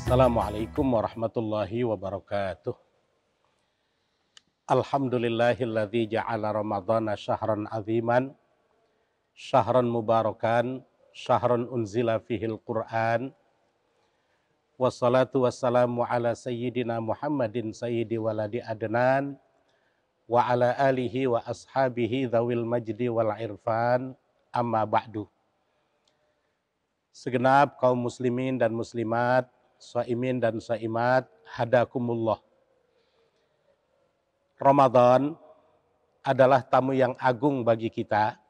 Assalamualaikum warahmatullahi wabarakatuh. Alhamdulillahilladzi ja'ala ramadhana syahran aziman, syahran mubarakan, syahran unzila fihil Qur'an. Wassalatu wassalamu ala sayyidina Muhammadin sayyidi waladi adnan, wa ala alihi wa ashabihi dhawil majdi wal irfan, amma ba'du. Segenap kaum muslimin dan muslimat, shaimin dan shaimat, hadakumullah. Ramadan adalah tamu yang agung bagi kita,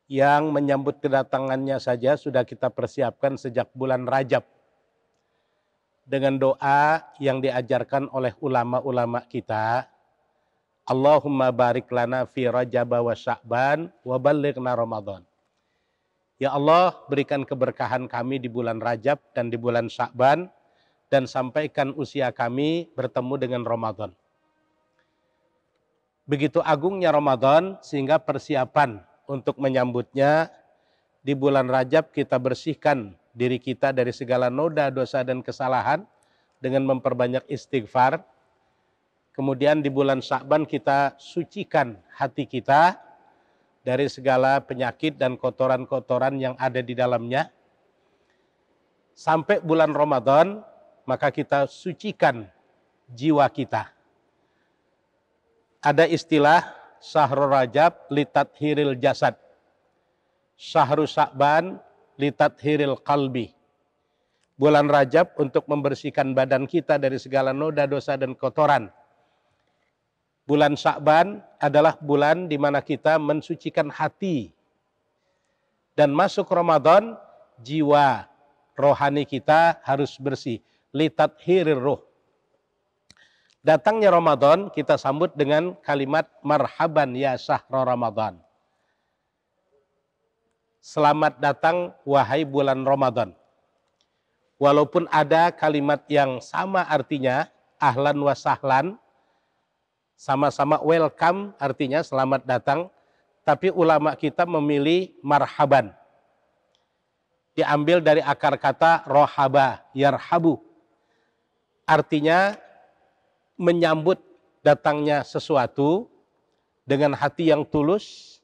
yang menyambut kedatangannya saja sudah kita persiapkan sejak bulan Rajab, dengan doa yang diajarkan oleh ulama-ulama kita. Allahumma barik lana fi Rajab wa Sya'ban wa ballighna Ramadan. Ya Allah, berikan keberkahan kami di bulan Rajab dan di bulan Sya'ban, dan sampaikan usia kami bertemu dengan Ramadan. Begitu agungnya Ramadan, sehingga persiapan untuk menyambutnya di bulan Rajab kita bersihkan diri kita dari segala noda, dosa, dan kesalahan dengan memperbanyak istighfar. Kemudian di bulan Sya'ban kita sucikan hati kita dari segala penyakit dan kotoran-kotoran yang ada di dalamnya. Sampai bulan Ramadan, maka kita sucikan jiwa kita. Ada istilah Syahrul Rajab litathiril jasad, Syahrul Sya'ban litathiril qalbi. Bulan Rajab untuk membersihkan badan kita dari segala noda, dosa, dan kotoran. Bulan Sya'ban adalah bulan di mana kita mensucikan hati. Dan masuk Ramadan, jiwa rohani kita harus bersih. Litathirir ruh. Datangnya Ramadan kita sambut dengan kalimat marhaban ya syahra Ramadan. Selamat datang wahai bulan Ramadan. Walaupun ada kalimat yang sama artinya, ahlan wa sahlan, sama-sama welcome artinya selamat datang, tapi ulama kita memilih marhaban. Diambil dari akar kata rohaba, yarhabu. Artinya menyambut datangnya sesuatu dengan hati yang tulus,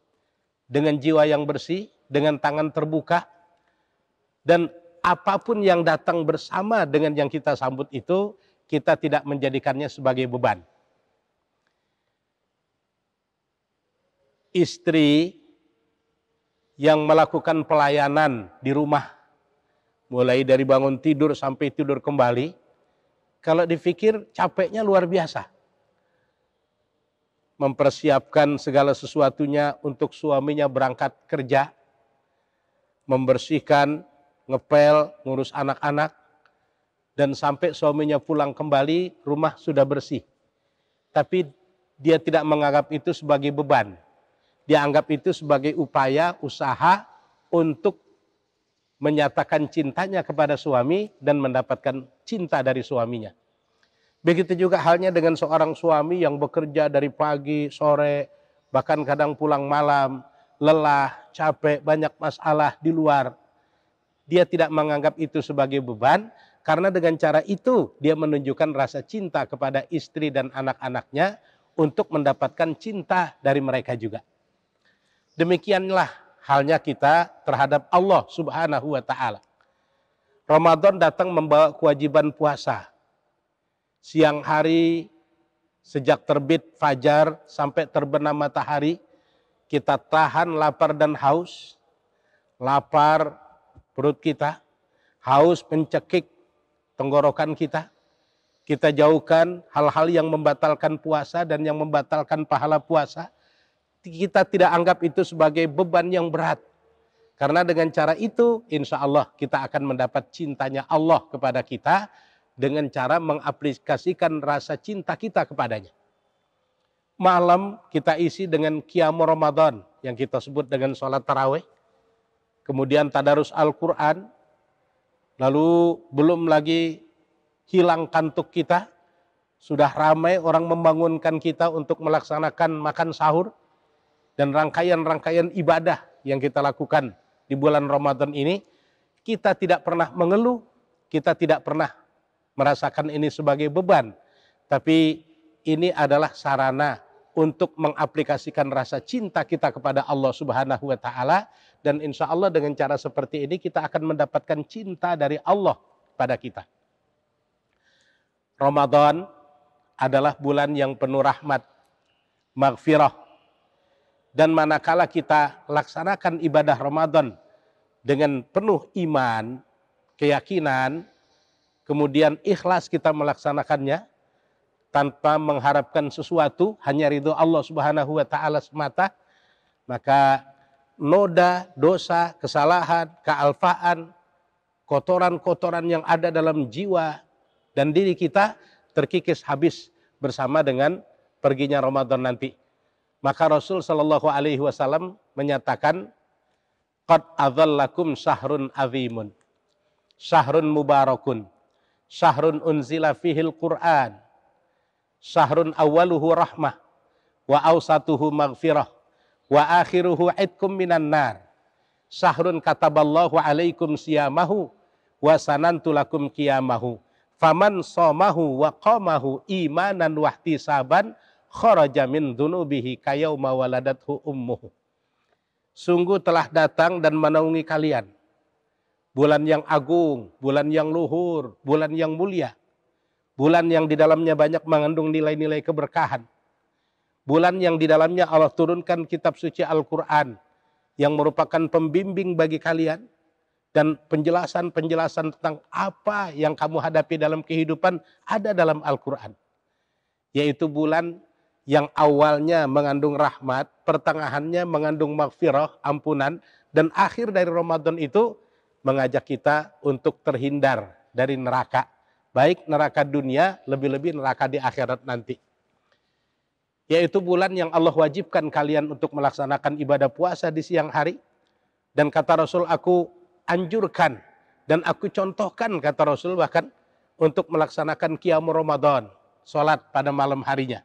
dengan jiwa yang bersih, dengan tangan terbuka, dan apapun yang datang bersama dengan yang kita sambut itu, kita tidak menjadikannya sebagai beban. Istri yang melakukan pelayanan di rumah, mulai dari bangun tidur sampai tidur kembali, kalau dipikir capeknya luar biasa. Mempersiapkan segala sesuatunya untuk suaminya berangkat kerja, membersihkan, ngepel, ngurus anak-anak, dan sampai suaminya pulang kembali, rumah sudah bersih. Tapi dia tidak menganggap itu sebagai beban. Dia anggap itu sebagai upaya, usaha untuk menyatakan cintanya kepada suami dan mendapatkan cinta dari suaminya. Begitu juga halnya dengan seorang suami yang bekerja dari pagi, sore, bahkan kadang pulang malam, lelah, capek, banyak masalah di luar. Dia tidak menganggap itu sebagai beban, karena dengan cara itu dia menunjukkan rasa cinta kepada istri dan anak-anaknya untuk mendapatkan cinta dari mereka juga. Demikianlah halnya kita terhadap Allah Subhanahu wa ta'ala. Ramadan datang membawa kewajiban puasa. Siang hari, sejak terbit fajar sampai terbenam matahari, kita tahan lapar dan haus. Lapar perut kita, haus mencekik tenggorokan kita. Kita jauhkan hal-hal yang membatalkan puasa dan yang membatalkan pahala puasa. Kita tidak anggap itu sebagai beban yang berat. Karena dengan cara itu, insya Allah kita akan mendapat cintanya Allah kepada kita dengan cara mengaplikasikan rasa cinta kita kepadanya. Malam kita isi dengan qiyam Ramadan yang kita sebut dengan sholat tarawih. Kemudian tadarus Al-Quran. Lalu belum lagi hilang kantuk kita. Sudah ramai orang membangunkan kita untuk melaksanakan makan sahur. Dan rangkaian-rangkaian ibadah yang kita lakukan di bulan Ramadan ini, kita tidak pernah mengeluh, kita tidak pernah merasakan ini sebagai beban, tapi ini adalah sarana untuk mengaplikasikan rasa cinta kita kepada Allah Subhanahu wa taala, dan insya Allah dengan cara seperti ini kita akan mendapatkan cinta dari Allah pada kita. Ramadan adalah bulan yang penuh rahmat, maghfirah, dan manakala kita laksanakan ibadah Ramadan dengan penuh iman, keyakinan, kemudian ikhlas kita melaksanakannya tanpa mengharapkan sesuatu, hanya ridho Allah Subhanahu wa taala semata, maka noda, dosa, kesalahan, kealfaan, kotoran-kotoran yang ada dalam jiwa dan diri kita terkikis habis bersama dengan perginya Ramadan nanti. Maka Rasul Shallallahu Alaihi Wasallam menyatakan, qad adzallakum syahrun azimun, syahrun mubarakun, syahrun unzila fihil Qur'an, syahrun awaluhu rahmah, wa awsatuhu maghfirah, wa akhiruhu idkum minan nar, syahrun kataballahu alaikum siyamahu, wa sanantu lakum qiyamahu, faman somahu wa qamahu imanan wahtisaban, kharaja min dunubihi kayauma waladathu ummuhu. Sungguh telah datang dan menaungi kalian bulan yang agung, bulan yang luhur, bulan yang mulia, bulan yang di dalamnya banyak mengandung nilai-nilai keberkahan, bulan yang di dalamnya Allah turunkan kitab suci Al-Quran yang merupakan pembimbing bagi kalian dan penjelasan-penjelasan tentang apa yang kamu hadapi dalam kehidupan ada dalam Al-Quran. Yaitu bulan yang awalnya mengandung rahmat, pertengahannya mengandung maghfirah, ampunan, dan akhir dari Ramadan itu mengajak kita untuk terhindar dari neraka. Baik neraka dunia, lebih-lebih neraka di akhirat nanti. Yaitu bulan yang Allah wajibkan kalian untuk melaksanakan ibadah puasa di siang hari. Dan kata Rasul, aku anjurkan dan aku contohkan, kata Rasul bahkan, untuk melaksanakan qiyam Ramadan, sholat pada malam harinya.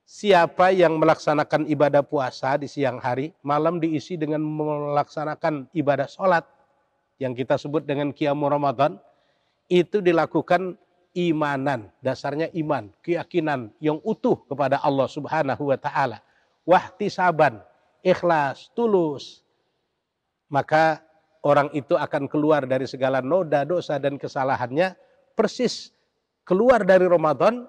Siapa yang melaksanakan ibadah puasa di siang hari, malam diisi dengan melaksanakan ibadah sholat, yang kita sebut dengan qiyam Ramadan, itu dilakukan imanan, dasarnya iman, keyakinan yang utuh kepada Allah Subhanahu wa taala, wahtisaban, ikhlas, tulus, maka orang itu akan keluar dari segala noda, dosa dan kesalahannya, persis keluar dari Ramadan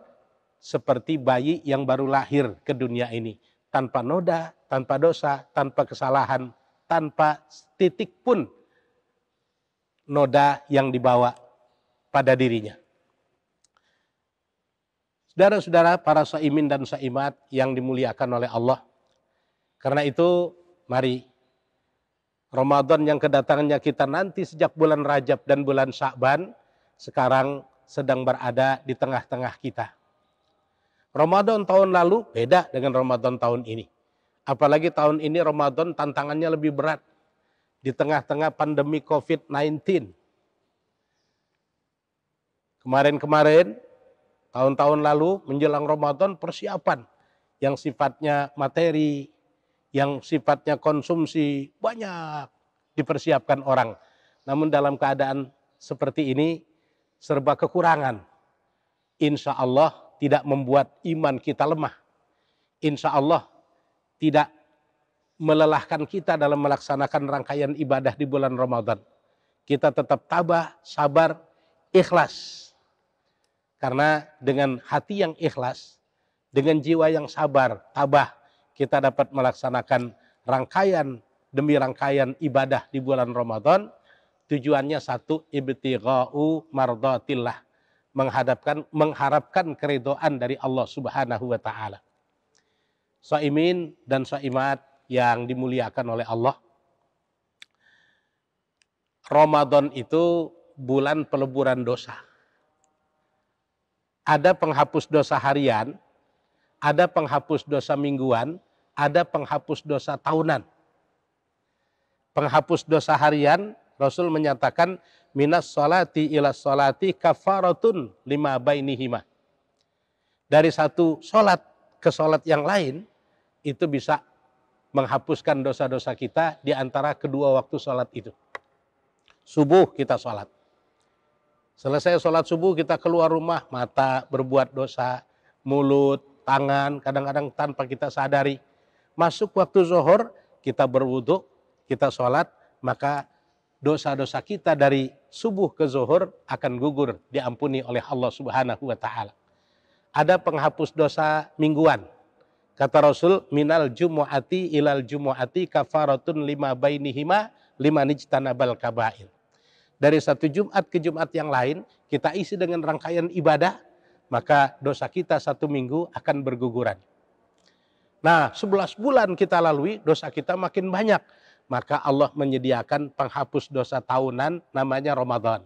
seperti bayi yang baru lahir ke dunia ini, tanpa noda, tanpa dosa, tanpa kesalahan, tanpa titik pun noda yang dibawa pada dirinya. Saudara-saudara, para saimin dan saimat yang dimuliakan oleh Allah, karena itu mari Ramadan yang kedatangannya kita nanti sejak bulan Rajab dan bulan Sya'ban sekarang sedang berada di tengah-tengah kita. Ramadan tahun lalu beda dengan Ramadan tahun ini. Apalagi tahun ini Ramadan tantangannya lebih berat di tengah-tengah pandemi COVID-19. Kemarin-kemarin, tahun-tahun lalu menjelang Ramadan persiapan yang sifatnya materi, yang sifatnya konsumsi banyak dipersiapkan orang. Namun dalam keadaan seperti ini serba kekurangan. Insya Allah tidak membuat iman kita lemah. Insya Allah tidak melelahkan kita dalam melaksanakan rangkaian ibadah di bulan Ramadan. Kita tetap tabah, sabar, ikhlas. Karena dengan hati yang ikhlas, dengan jiwa yang sabar, tabah, kita dapat melaksanakan rangkaian demi rangkaian ibadah di bulan Ramadan. Tujuannya satu, ibtigha'u mardatillah, mengharapkan keridhaan dari Allah Subhanahu wa taala. Shaimin dan shaimat yang dimuliakan oleh Allah, Ramadan itu bulan peleburan dosa. Ada penghapus dosa harian, ada penghapus dosa mingguan, ada penghapus dosa tahunan. Penghapus dosa harian, Rasul menyatakan minas sholati ila sholati kafaratun lima bainihima. Dari satu sholat ke sholat yang lain, itu bisa menghapuskan dosa-dosa kita di antara kedua waktu sholat itu. Subuh kita sholat, Selesai sholat subuh kita keluar rumah, mata berbuat dosa, mulut, tangan, kadang-kadang tanpa kita sadari. Masuk waktu zuhur, kita berwudu, kita sholat, maka dosa-dosa kita dari subuh ke zuhur akan gugur, diampuni oleh Allah Subhanahu wa Ta'ala. Ada penghapus dosa mingguan. Kata Rasul, minal jumu'ati ilal jumu'ati kafaratun lima bainihima lima nijtanabal kabair. Dari satu Jumat ke Jumat yang lain, kita isi dengan rangkaian ibadah, maka dosa kita satu minggu akan berguguran. Nah, 11 bulan kita lalui, dosa kita makin banyak. Maka Allah menyediakan penghapus dosa tahunan, namanya Ramadan.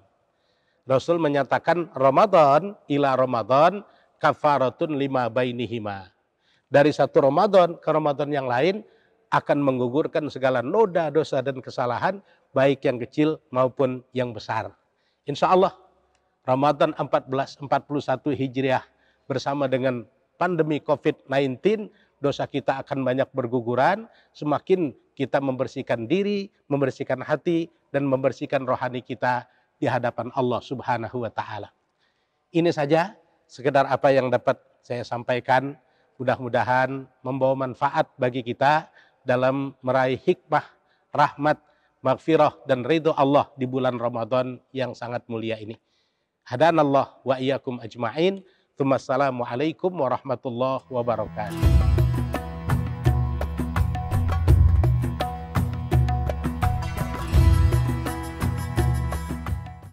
Rasul menyatakan, Ramadan ila Ramadan kafaratun lima bainihima. Dari satu Ramadan ke Ramadan yang lain, akan menggugurkan segala noda, dosa, dan kesalahan, baik yang kecil maupun yang besar. Insya Allah, Ramadan 1441 Hijriah bersama dengan pandemi COVID-19, dosa kita akan banyak berguguran, semakin kita membersihkan diri, membersihkan hati, dan membersihkan rohani kita di hadapan Allah Subhanahu wa Ta'ala. Ini saja sekedar apa yang dapat saya sampaikan, mudah-mudahan membawa manfaat bagi kita dalam meraih hikmah, rahmat, maghfirah, dan ridho Allah di bulan Ramadan yang sangat mulia ini. Hadanallah wa iyyakum ajma'in. Assalamualaikum warahmatullahi wabarakatuh.